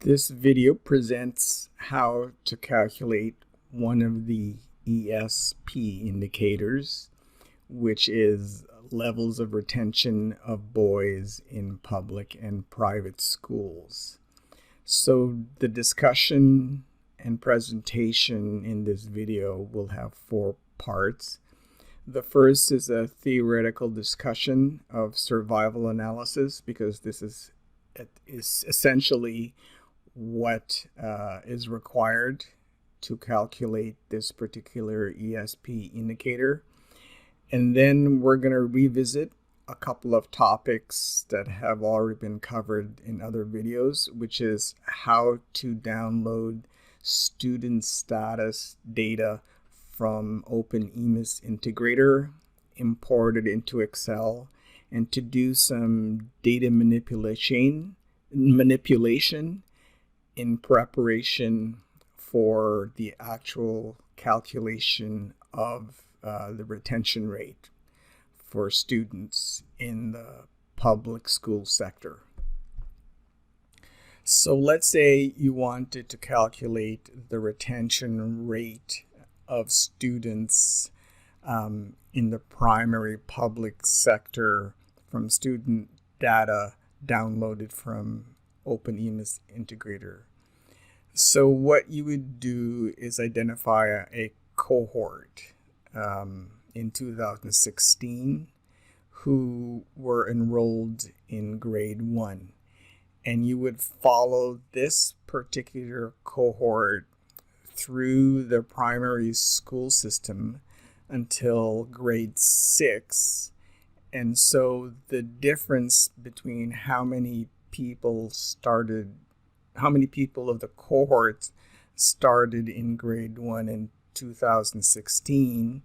This video presents how to calculate one of the ESP indicators, which is levels of retention of boys in public and private schools. So the discussion and presentation in this video will have 4 parts. The first is a theoretical discussion of survival analysis, because this is essentially what is required to calculate this particular ESP indicator. And then we're going to revisit a couple of topics that have already been covered in other videos, which is how to download student status data from OpenEMIS Integrator, import it into Excel, and to do some data manipulation in preparation for the actual calculation of the retention rate for students in the public school sector. So let's say you wanted to calculate the retention rate of students in the primary public sector from student data downloaded from OpenEMIS Integrator. So what you would do is identify a cohort in 2016 who were enrolled in grade 1. And you would follow this particular cohort through the primary school system until grade 6. And so the difference between how many people of the cohort started in grade 1 in 2016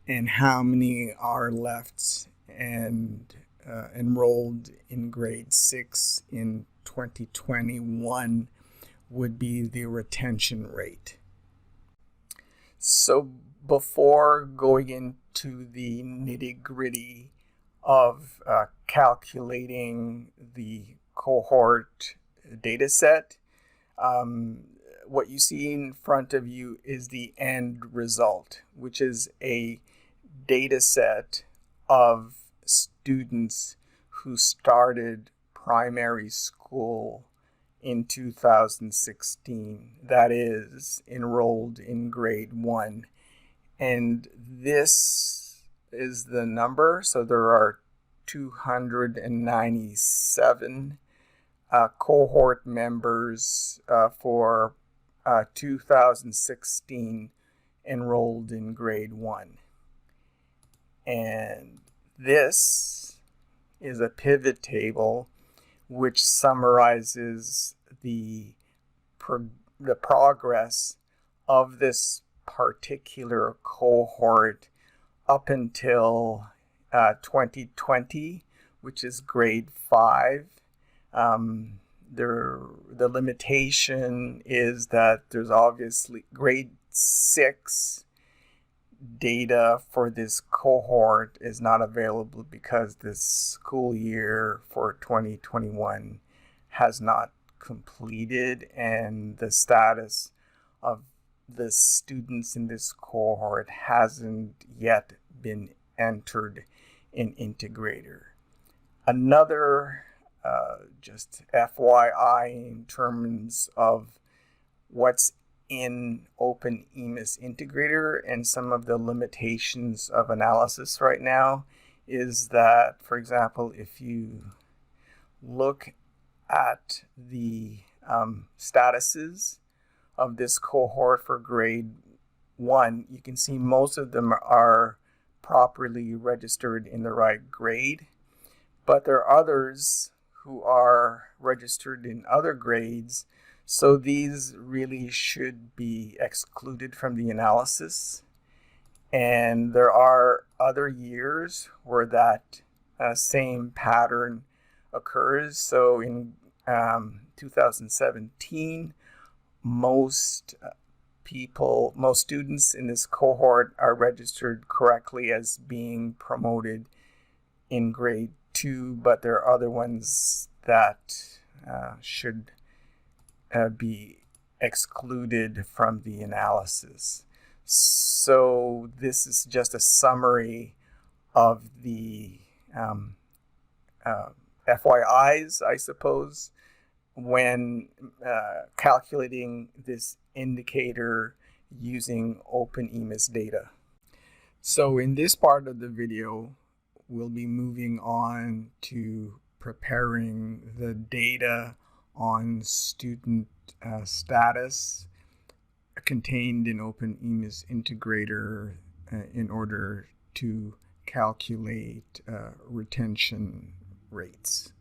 and how many are left and enrolled in grade 6 in 2021 would be the retention rate. So before going into the nitty-gritty of calculating the cohort data set, what you see in front of you is the end result, which is a data set of students who started primary school in 2016, that is, enrolled in grade 1. And this is the number. So there are 297 cohort members for 2016 enrolled in grade 1. And this is a pivot table which summarizes the progress of this particular cohort up until 2020, which is grade 5. The limitation is that there's obviously grade 6 data for this cohort is not available because this school year for 2021 has not completed, and the status of the students in this cohort hasn't yet been entered in Integrator. Another just FYI in terms of what's in OpenEMIS Integrator and some of the limitations of analysis right now is that, for example, if you look at the statuses of this cohort for grade 1, you can see most of them are properly registered in the right grade, but there are others who are registered in other grades. So these really should be excluded from the analysis. And there are other years where that same pattern occurs. So in 2017, most students in this cohort are registered correctly as being promoted in grade 2, but there are other ones that should be excluded from the analysis. So this is just a summary of the FYIs, I suppose, when calculating this indicator using OpenEMIS data. So in this part of the video, we'll be moving on to preparing the data on student status contained in OpenEMIS Integrator in order to calculate retention rates.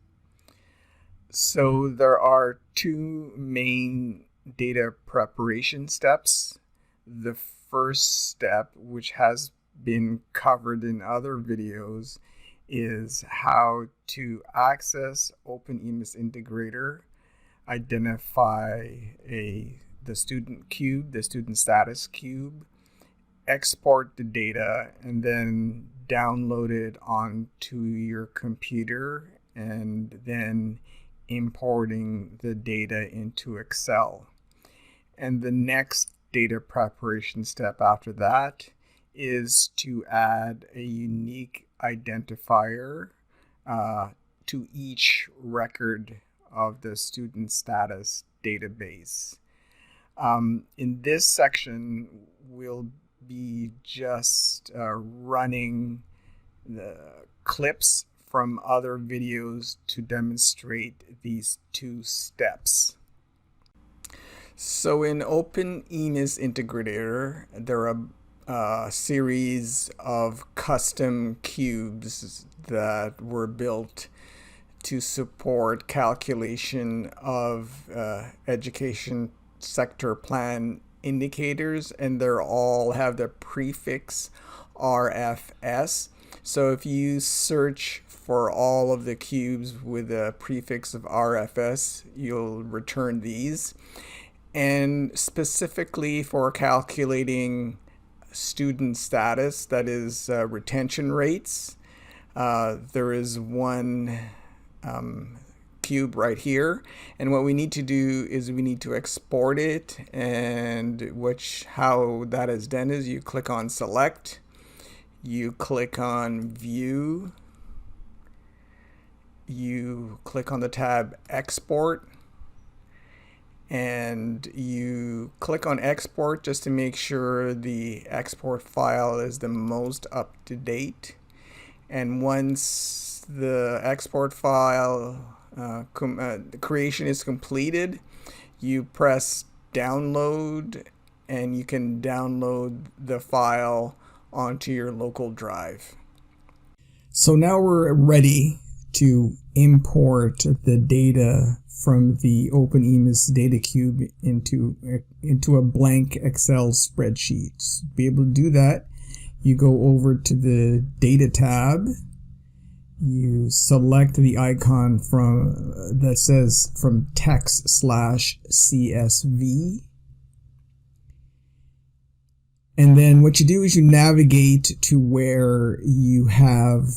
So there are two main data preparation steps. The first step, which has been covered in other videos, is how to access OpenEMIS Integrator, identify the student cube, the student status cube, export the data, and then download it onto your computer, and then importing the data into Excel. And the next data preparation step after that is to add a unique identifier to each record of the student status database. In this section, we'll be just running the clips from other videos to demonstrate these two steps. So in OpenEMIS Integrator, there are a series of custom cubes that were built to support calculation of education sector plan indicators, and they're all have the prefix RFS. So if you search for all of the cubes with a prefix of RFS, you'll return these. And specifically for calculating student status, that is retention rates, there is one cube right here, and what we need to do is we need to export it, and how that is done is you click on select, you click on view, you click on the tab export, and you click on export just to make sure the export file is the most up to date. And once the export file creation is completed, you press download, and you can download the file onto your local drive. So now we're ready to import the data from the OpenEMIS data cube into a blank Excel spreadsheet. To be able to do that, you go over to the data tab, you select the icon that says from text/CSV, and then what you do is you navigate to where you have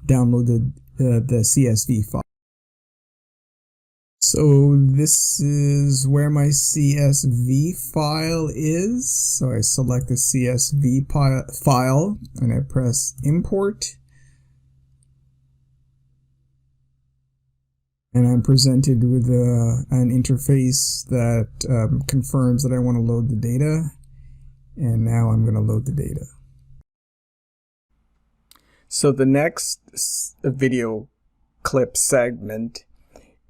downloaded the CSV file. So this is where my CSV file is. So I select the CSV file and I press import. And I'm presented with an interface that confirms that I want to load the data. And now I'm going to load the data. So the next video clip segment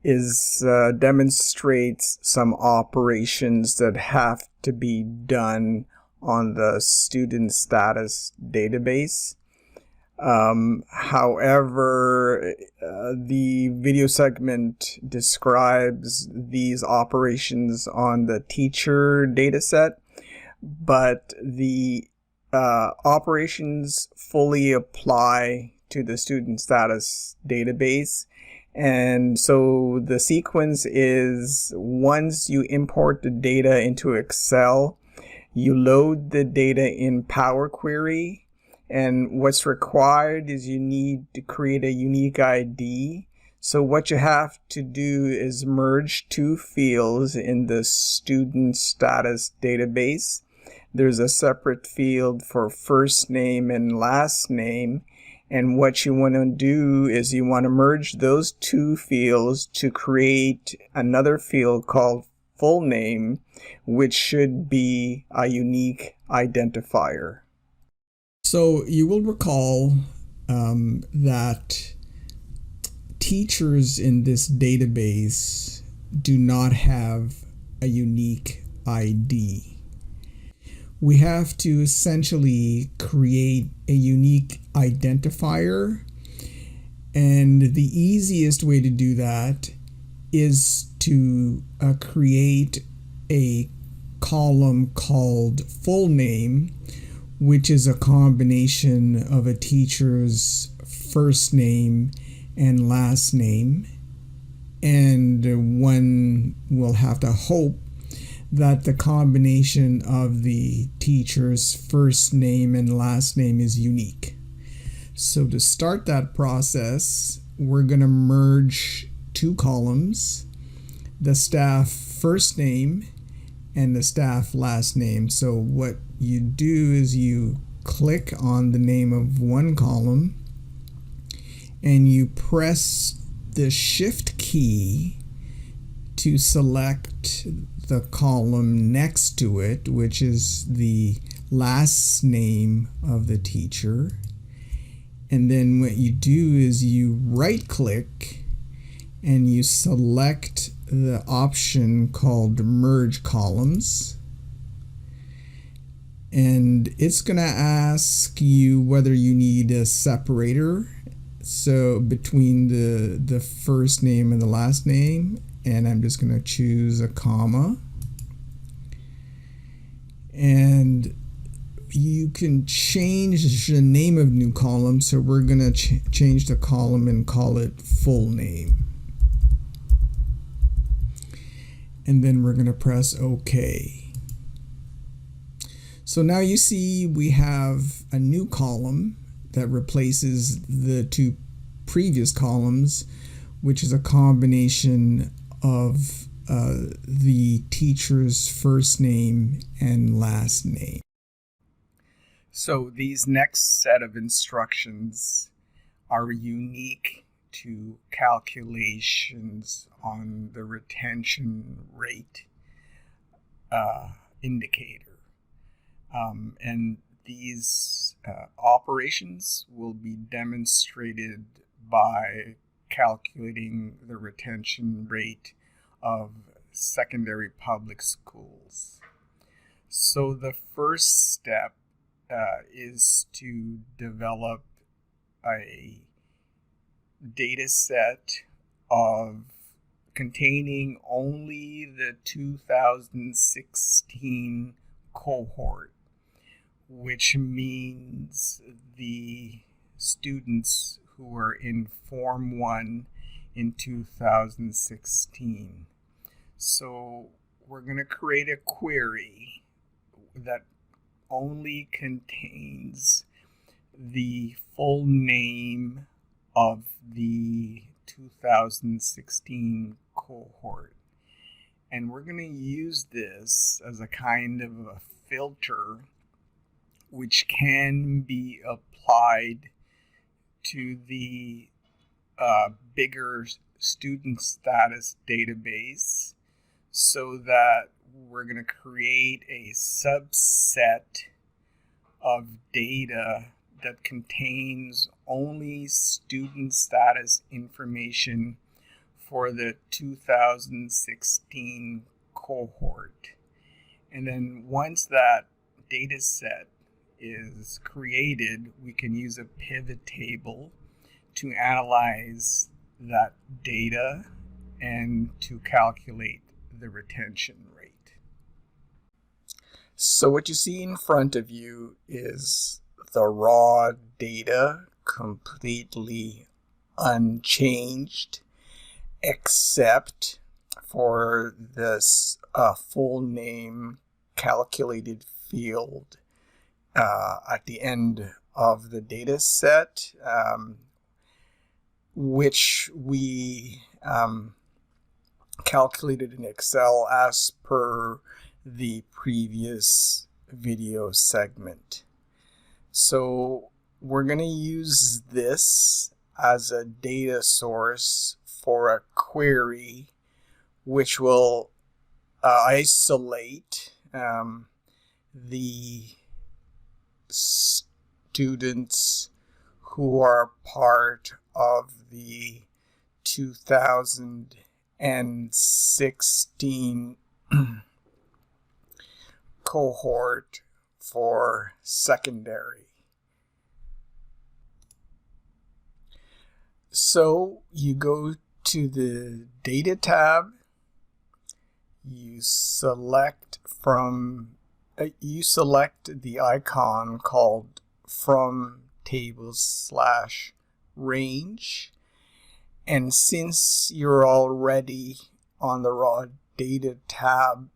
demonstrates some operations that have to be done on the student status database. However, the video segment describes these operations on the teacher dataset, but the operations fully apply to the student status database. And so the sequence is, once you import the data into Excel, you load the data in Power Query, and what's required is you need to create a unique ID. So what you have to do is merge two fields in the student status database. There's a separate field for first name and last name. And what you want to do is you want to merge those two fields to create another field called full name, which should be a unique identifier. So you will recall that teachers in this database do not have a unique ID. We have to essentially create a unique identifier, and the easiest way to do that is to create a column called full name, which is a combination of a teacher's first name and last name. And one will have to hope that the combination of the teacher's first name and last name is unique. So to start that process, we're going to merge two columns, the staff first name and the staff last name. So what you do is you click on the name of one column and you press the shift key to select the column next to it, which is the last name of the teacher. And then what you do is you right click and you select the option called merge columns. And it's going to ask you whether you need a separator, so between the first name and the last name, and I'm just going to choose a comma. And you can change the name of new column, so we're going to change the column and call it full name. And then we're going to press OK. So now you see we have a new column that replaces the two previous columns, which is a combination of the teacher's first name and last name. So these next set of instructions are unique to calculations on the retention rate indicator. And these operations will be demonstrated by calculating the retention rate of secondary public schools. So the first step is to develop a data set of containing only the 2016 cohort, which means the students who were in Form 1 in 2016. So we're going to create a query that only contains the full name of the 2016 cohort. And we're going to use this as a kind of a filter which can be applied to the bigger student status database, so that we're going to create a subset of data that contains only student status information for the 2016 cohort. And then once that data set is created, we can use a pivot table to analyze that data and to calculate the retention rate. So what you see in front of you is the raw data, completely unchanged, except for this full name calculated field at the end of the data set. which we calculated in Excel as per the previous video segment. So we're going to use this as a data source for a query which will isolate the students who are part of the 2016 cohort for secondary. So you go to the Data tab, you select the icon called From Tables/Range, and since you're already on the Raw Data tab,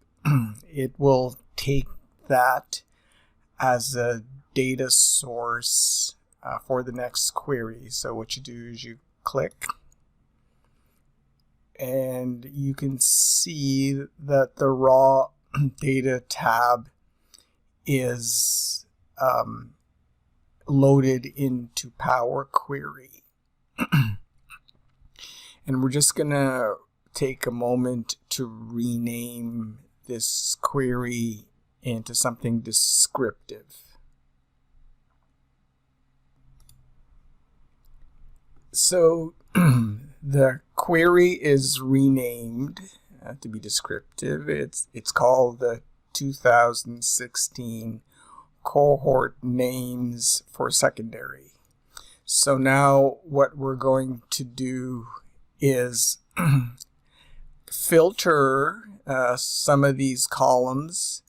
it will take that as a data source for the next query. So what you do is you click, and you can see that the Raw Data tab is loaded into Power Query. And we're just going to take a moment to rename this query into something descriptive. So the query is renamed to be descriptive. It's called the 2016 cohort names for secondary. So now what we're going to do is filter some of these columns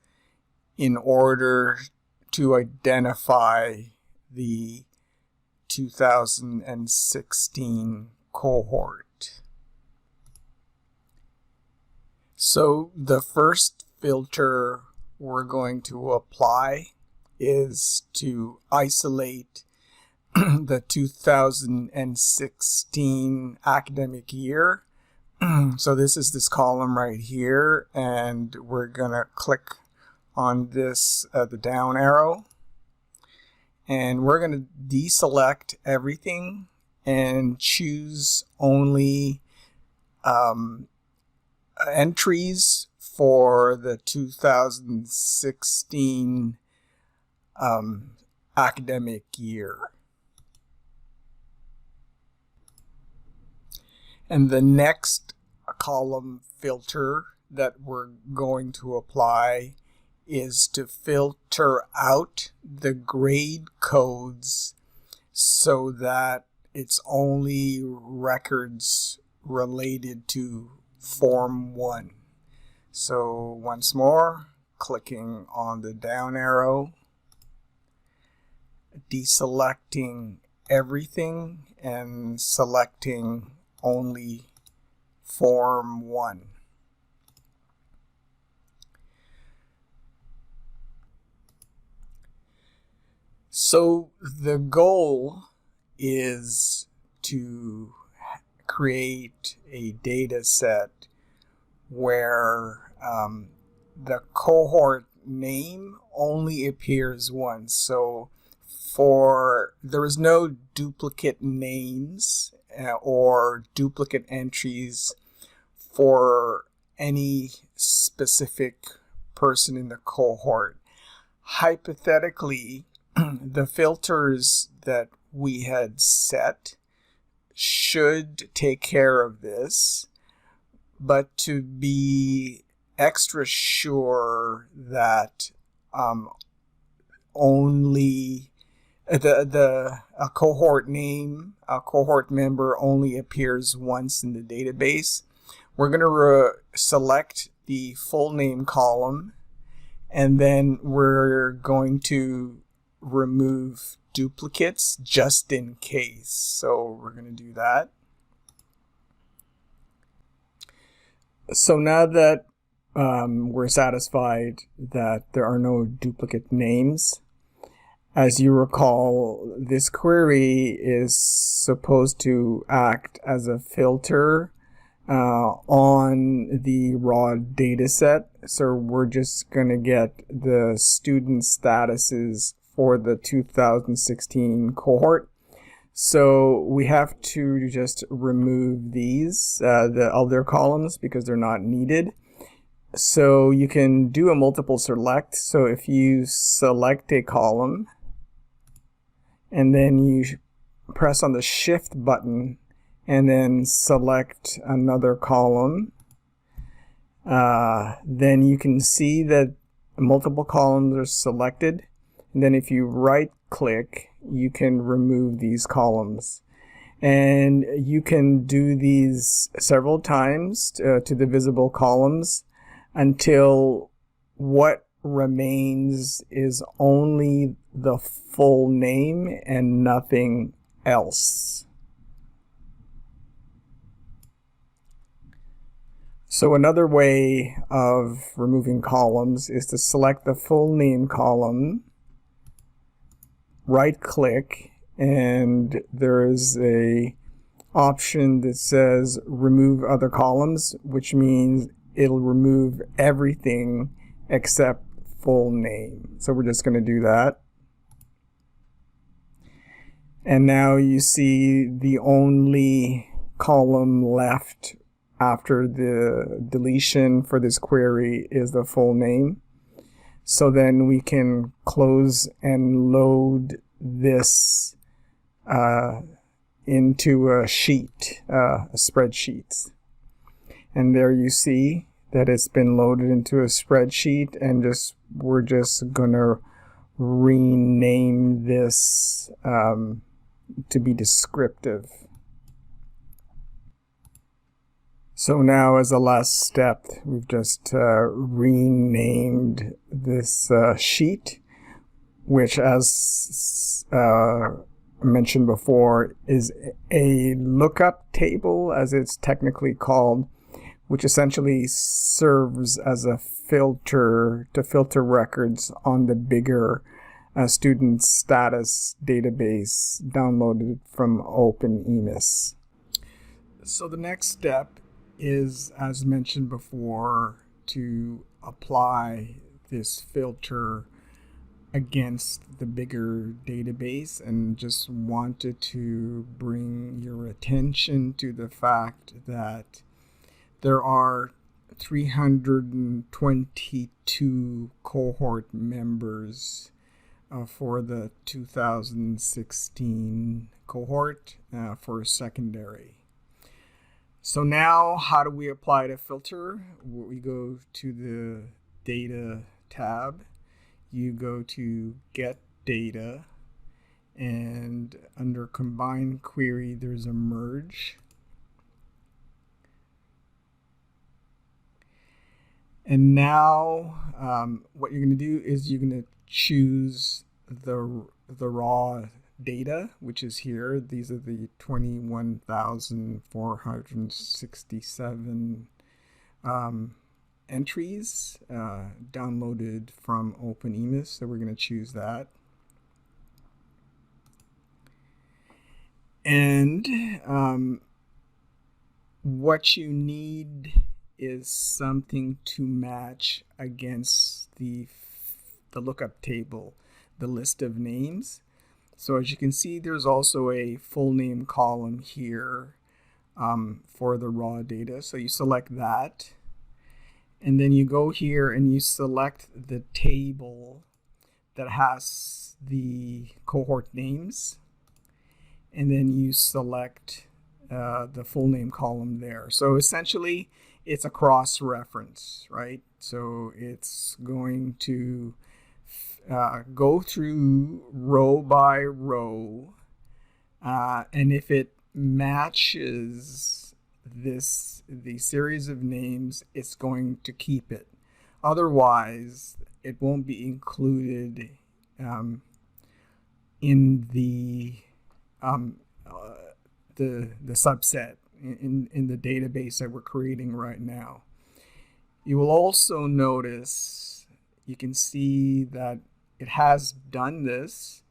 in order to identify the 2016 cohort. So the first filter we're going to apply is to isolate the 2016 academic year. So this is this column right here, and we're gonna click on this, the down arrow, and we're gonna deselect everything and choose only entries for the 2016 academic year. And the next column filter that we're going to apply is to filter out the grade codes so that it's only records related to Form 1. So once more, clicking on the down arrow, deselecting everything and selecting only Form 1. So the goal is to create a data set where the cohort name only appears once. So there is no duplicate names or duplicate entries for any specific person in the cohort. Hypothetically, the filters that we had set should take care of this, but to be extra sure that only a cohort name, a cohort member only appears once in the database, we're going to select the full name column, and then we're going to remove duplicates just in case. So we're going to do that. So now that we're satisfied that there are no duplicate names, As you recall, this query is supposed to act as a filter on the raw data set. So we're just going to get the student statuses for the 2016 cohort. So we have to just remove these, the other columns, because they're not needed. So you can do a multiple select. So if you select a column and then you press on the shift button and then select another column, then you can see that multiple columns are selected. And then if you right click, you can remove these columns. And you can do these several times to the visible columns until what remains is only the full name and nothing else. So another way of removing columns is to select the full name column, right click, and there is a option that says remove other columns, which means it'll remove everything except full name. So we're just going to do that. And now you see the only column left after the deletion for this query is the full name. So then we can close and load this into a sheet, a spreadsheet. And there you see that it's been loaded into a spreadsheet, and we're just gonna rename this to be descriptive. So now, as a last step, we've just renamed this sheet, which, as mentioned before, is a lookup table, as it's technically called, which essentially serves as a filter to filter records on the bigger student status database downloaded from OpenEMIS. So the next step is, as mentioned before, to apply this filter against the bigger database, and just wanted to bring your attention to the fact that there are 322 cohort members for the 2016 cohort for secondary. So now, how do we apply the filter? We go to the Data tab. You go to Get Data, and under Combine Query, there's a Merge. And now, what you're going to do is you're going to choose the raw data, which is here. These are the 21,467 entries downloaded from OpenEMIS. So we're going to choose that. And what you need is something to match against the lookup table, the list of names. So as you can see, there's also a full name column here for the raw data. So you select that, and then you go here and you select the table that has the cohort names, and then you select the full name column there. So essentially, it's a cross-reference, right? So it's going to go through row by row, and if it matches the series of names, it's going to keep it. Otherwise, it won't be included in the subset in the database that we're creating right now. You will also notice, you can see that it has done this,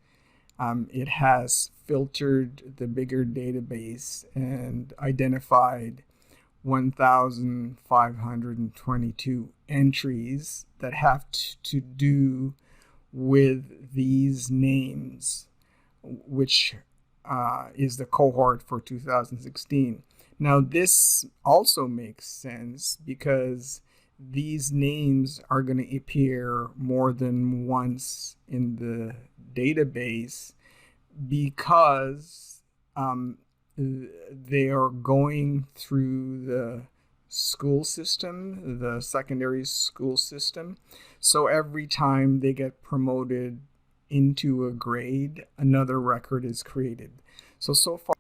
It has filtered the bigger database and identified 1,522 entries that have to do with these names, which is the cohort for 2016. Now, this also makes sense because these names are going to appear more than once in the database because they are going through the school system, the secondary school system. So every time they get promoted into a grade, another record is created. So far.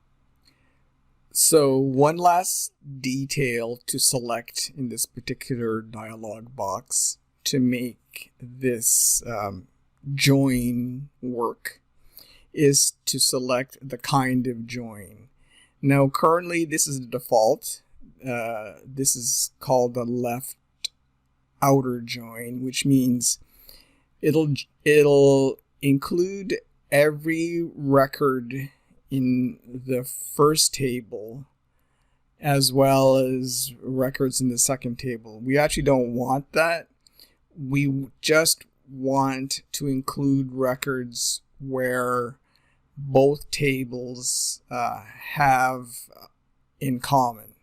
So one last detail to select in this particular dialog box to make this join work is to select the kind of join. Now currently this is the default. This is called the left outer join, which means it'll include every record in the first table as well as records in the second table. We actually don't want that. We just want to include records where both tables have in common.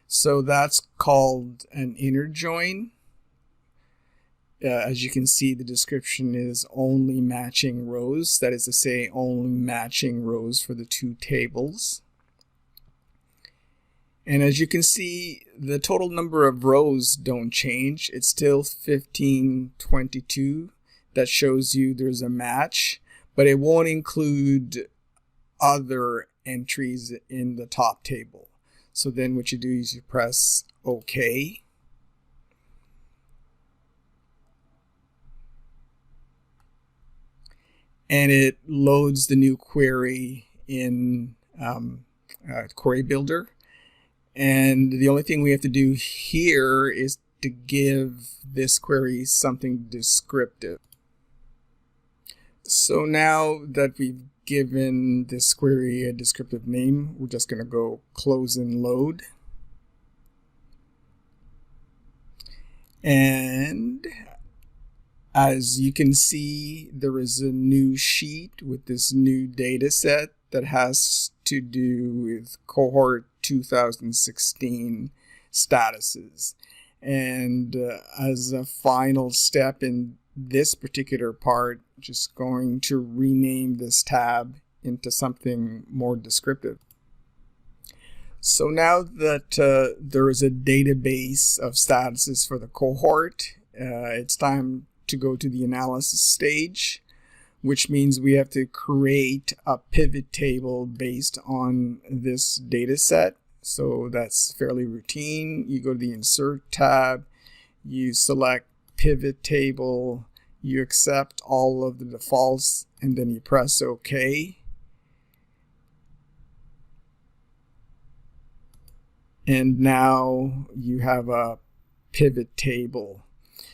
So that's called an inner join. As you can see, the description is only matching rows. That is to say, only matching rows for the two tables. And as you can see, the total number of rows don't change. It's still 1522. That shows you there's a match, but it won't include other entries in the top table. So then what you do is you press OK. And it loads the new query in Query Builder. And the only thing we have to do here is to give this query something descriptive. So now that we've given this query a descriptive name, we're just going to go close and load. And as you can see, there is a new sheet with this new data set that has to do with cohort 2016 statuses. And as a final step in this particular part, just going to rename this tab into something more descriptive. So now that there is a database of statuses for the cohort, it's time to go to the analysis stage, which means we have to create a pivot table based on this data set. So that's fairly routine. You go to the Insert tab, you select Pivot Table, you accept all of the defaults, and then you press OK. And now you have a pivot table.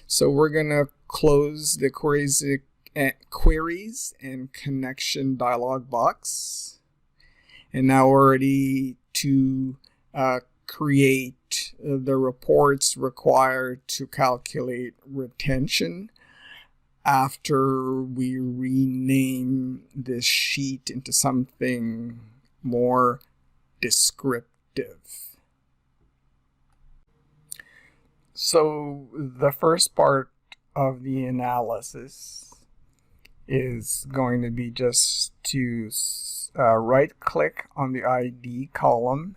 So we're going to close the queries and connection dialog box. And now we're ready to create the reports required to calculate retention after we rename this sheet into something more descriptive. So the first part of the analysis is going to be just to right click on the ID column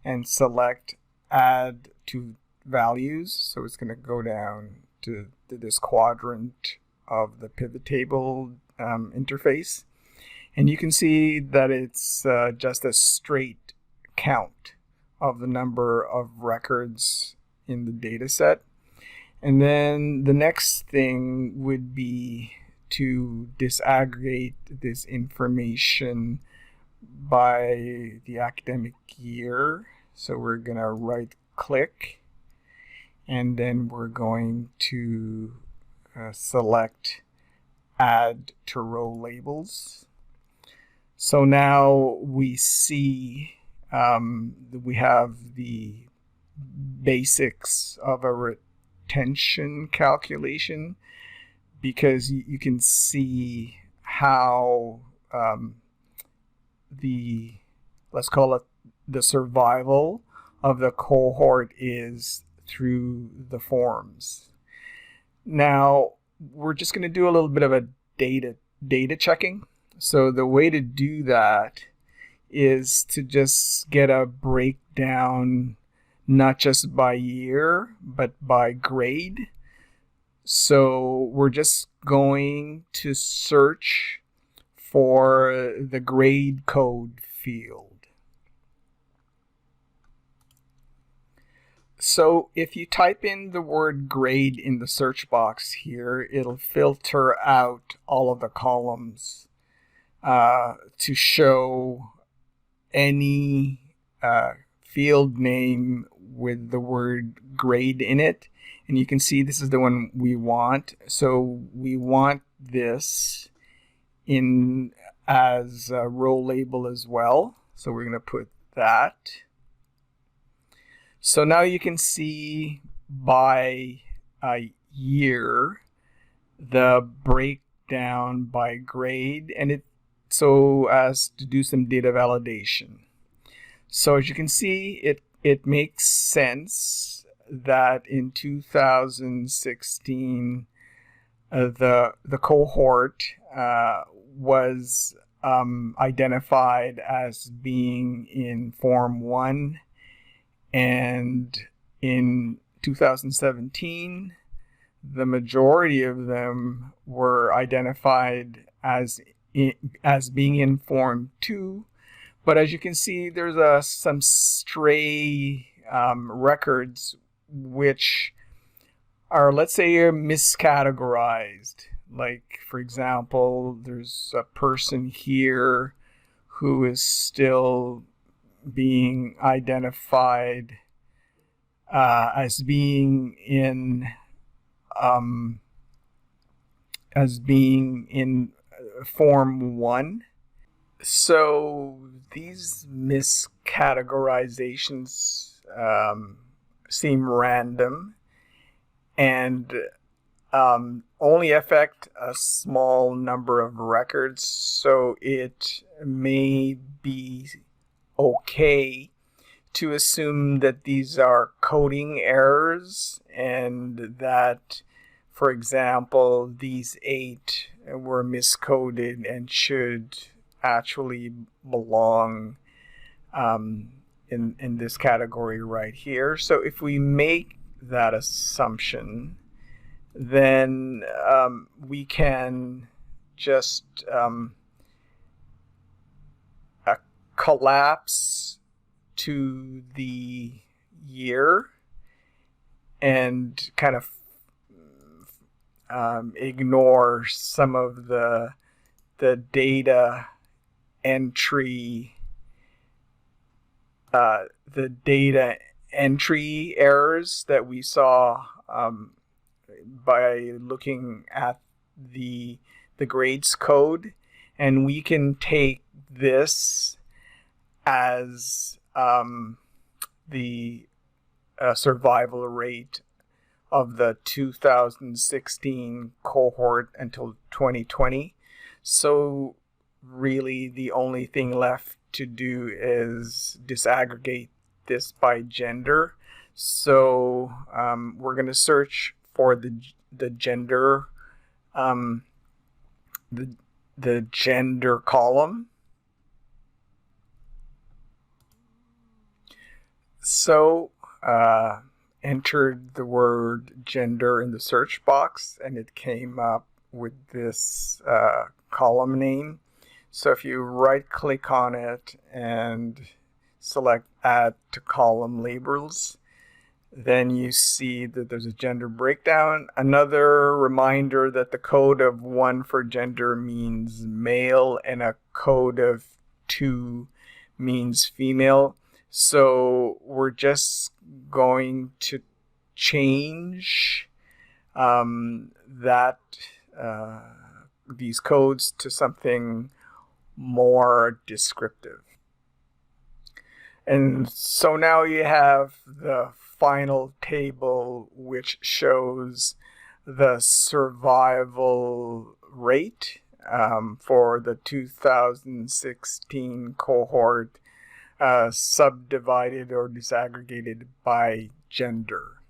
and select add to values. So it's going to go down to this quadrant of the pivot table interface. And you can see that it's just a straight count of the number of records in the data set. And then the next thing would be to disaggregate this information by the academic year. So we're going to right click and then we're going to select add to row labels. So now we see we have the basics of a retention calculation, because you can see how the, let's call it, the survival of the cohort is through the forms. Now we're just going to do a little bit of a data checking. So the way to do that is to just get a breakdown, not just by year, but by grade. So we're just going to search for the grade code field. So if you type in the word grade in the search box here, it'll filter out all of the columns to show any field name with the word grade in it. And you can see this is the one we want. So we want this in as a row label as well. So we're going to put that. So now you can see by year the breakdown by grade, and it so as to do some data validation. So as you can see, it makes sense that in 2016 the cohort was identified as being in Form 1, and in 2017 the majority of them were identified as being in Form 2. But as you can see, there's some stray records which are, let's say, miscategorized. Like, for example, there's a person here who is still being identified as being in Form 1. So these miscategorizations seem random and only affect a small number of records. So it may be okay to assume that these are coding errors, and that, for example, these 8 were miscoded and should actually belong in this category right here. So if we make that assumption, then we can just collapse to the year and kind of ignore some of the data entry errors that we saw by looking at the grades code, and we can take this as the survival rate of the 2016 cohort until 2020. So really the only thing left to do is disaggregate this by gender. So we're going to search for the gender the gender column. So entered the word gender in the search box, and it came up with this column name. So if you right click on it and select add to column labels, then you see that there's a gender breakdown. Another reminder that the code of 1 for gender means male and a code of 2 means female. So we're just going to change these codes to something more descriptive. And so now you have the final table, which shows the survival rate for the 2016 cohort, subdivided or disaggregated by gender.